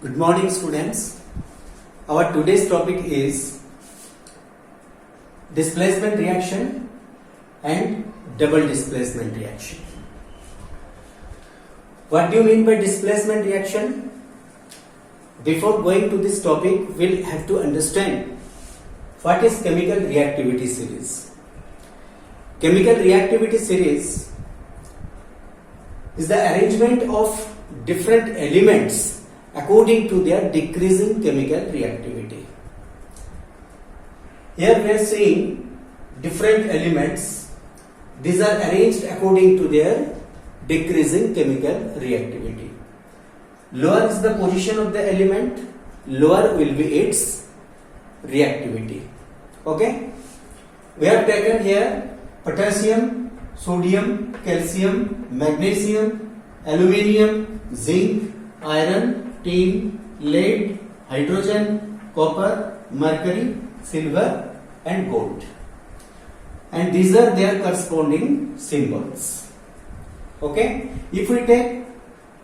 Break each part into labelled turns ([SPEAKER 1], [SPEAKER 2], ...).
[SPEAKER 1] Good morning, students. Our today's topic is displacement reaction and double displacement reaction. What do you mean by displacement reaction? Before going to this topic, we'll have to understand what is chemical reactivity series. Chemical reactivity series is the arrangement of different elements according to their decreasing chemical reactivity. Here we are seeing different elements. These are arranged according to their decreasing chemical reactivity. Lower is the position of the element, lower will be its reactivity. Okay? We have taken here potassium, sodium, calcium, magnesium, aluminium, zinc, iron, tin, lead, hydrogen, copper, mercury, silver and gold. And these are their corresponding symbols. Okay? If we take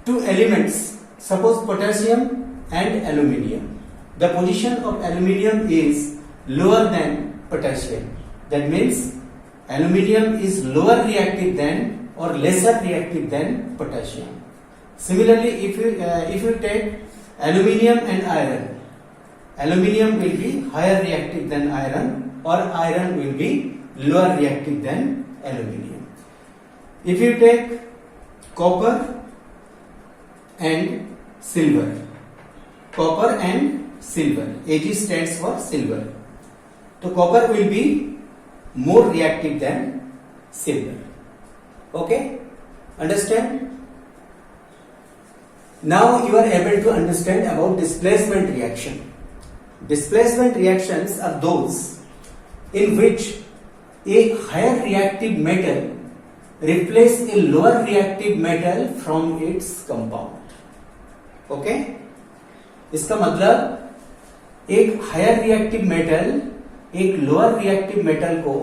[SPEAKER 1] two elements, suppose potassium and aluminium, the position of aluminium is lower than potassium. That means aluminium is lower reactive than or lesser reactive than potassium. Similarly, if you take aluminium and iron, aluminium will be higher reactive than iron or iron will be lower reactive than aluminium. If you take copper and silver, copper and silver, Ag stands for silver. So copper will be more reactive than silver. Okay? Understand? Now you are able to understand about displacement reaction. Displacement reactions are those in which a higher reactive metal replaces a lower reactive metal from its compound. Okay? इसका मतलब एक higher reactive metal एक lower reactive metal को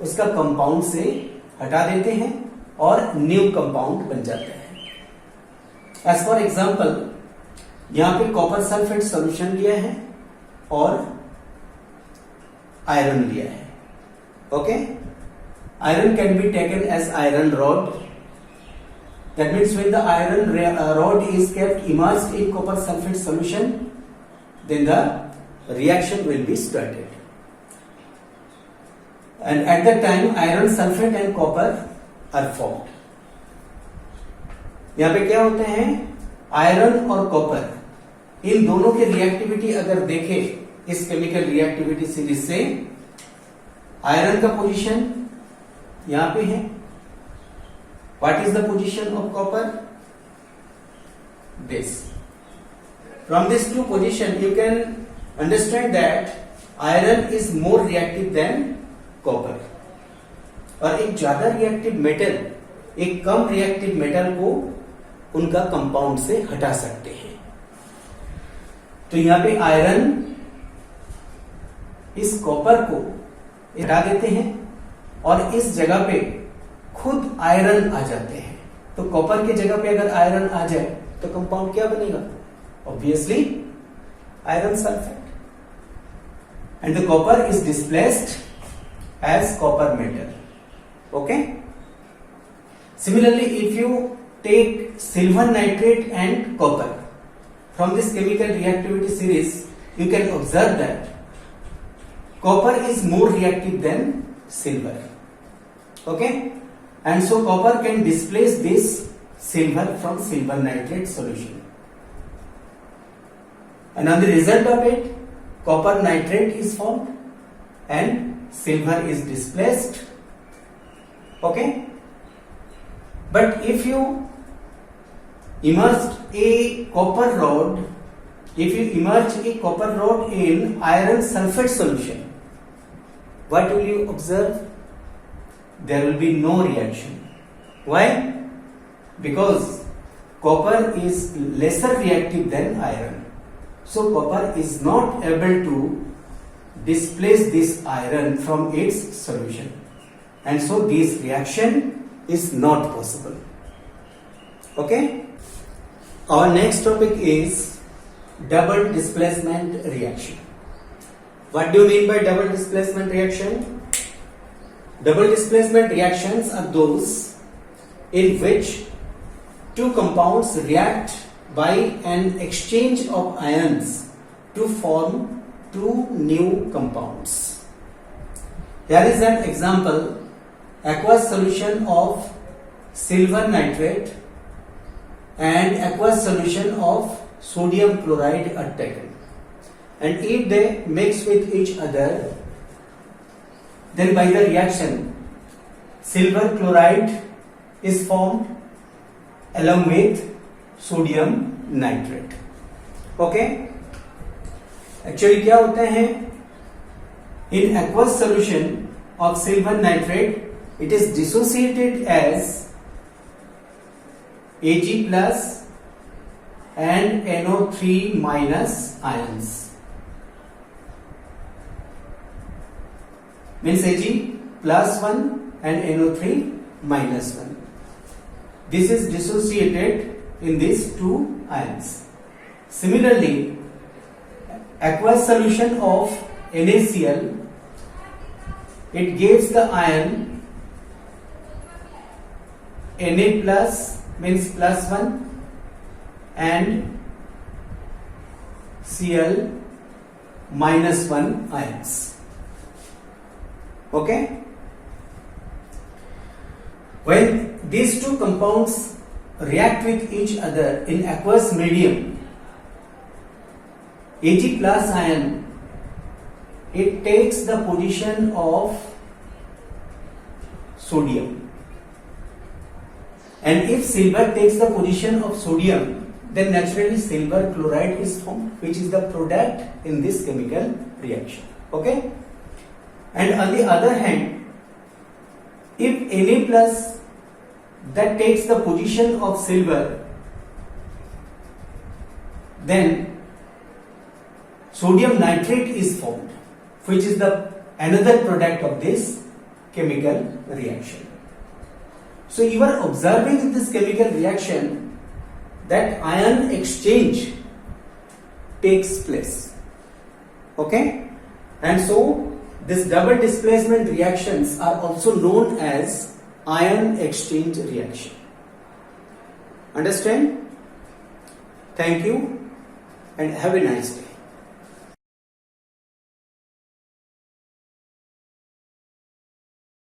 [SPEAKER 1] उसका compound से हटा देते हैं और न्यू कंपाउंड बन जाते हैं. एज फॉर एग्जाम्पल, यहां पे कॉपर सल्फेट सॉल्यूशन लिया है और आयरन लिया है. Okay? Iron can be taken as iron rod. That means when the iron rod is kept immersed in copper sulfate solution, then the reaction will be started. And at that time, iron sulfate and copper are formed. यहाँ पे क्या होते हैं? Iron और copper इन दोनों की reactivity अगर देखें इस केमिकल रिएक्टिविटी सीरीज से, आयरन का पोजीशन यहाँ पे है. What is the position of copper? This. From these two positions, you can understand that iron is more reactive than copper. और एक ज्यादा रिएक्टिव मेटल एक कम रिएक्टिव मेटल को उनका कंपाउंड से हटा सकते हैं. तो यहां पे आयरन इस कॉपर को हटा देते हैं और इस जगह पे खुद आयरन आ जाते हैं. तो कॉपर की जगह पे अगर आयरन आ जाए तो कंपाउंड क्या बनेगा? Obviously iron sulphate. And the copper is displaced as copper metal. Okay? Similarly, if you take silver nitrate and copper from this chemical reactivity series, you can observe that copper is more reactive than silver. Okay? And so copper can displace this silver from silver nitrate solution. And on the result of it, copper nitrate is formed and silver is displaced. Okay? But if you immersed a copper rod, if you immerse a copper rod in iron sulfate solution, what will you observe? There will be no reaction. Why? Because copper is lesser reactive than iron. So copper is not able to displace this iron from its solution. And so this reaction is not possible. Okay? Our next topic is double displacement reaction. What do you mean by double displacement reaction? Double displacement reactions are those in which two compounds react by an exchange of ions to form two new compounds. Here is an example: aqueous solution of silver nitrate and aqueous solution of sodium chloride are taken, and if they mix with each other, then by the reaction silver chloride is formed along with sodium nitrate. Okay, actually क्या होता है, in aqueous solution of silver nitrate it is dissociated as Ag plus and NO3 minus ions, means Ag plus 1 and NO3 minus 1. This is dissociated in these two ions. Similarly, aqueous solution of NaCl, it gives the ion Na plus means plus 1 and Cl minus 1 ions. Okay? When these two compounds react with each other in aqueous medium, Ag plus ion, it takes the position of sodium, and if silver takes the position of sodium, then naturally silver chloride is formed, which is the product in this chemical reaction. Okay? And on the other hand, if Na plus that takes the position of silver, then sodium nitrate is formed, which is the another product of this chemical reaction. So you are observing in this chemical reaction that ion exchange takes place. Okay? And so this double displacement reactions are also known as ion exchange reaction. Understand? Thank you and have a nice day.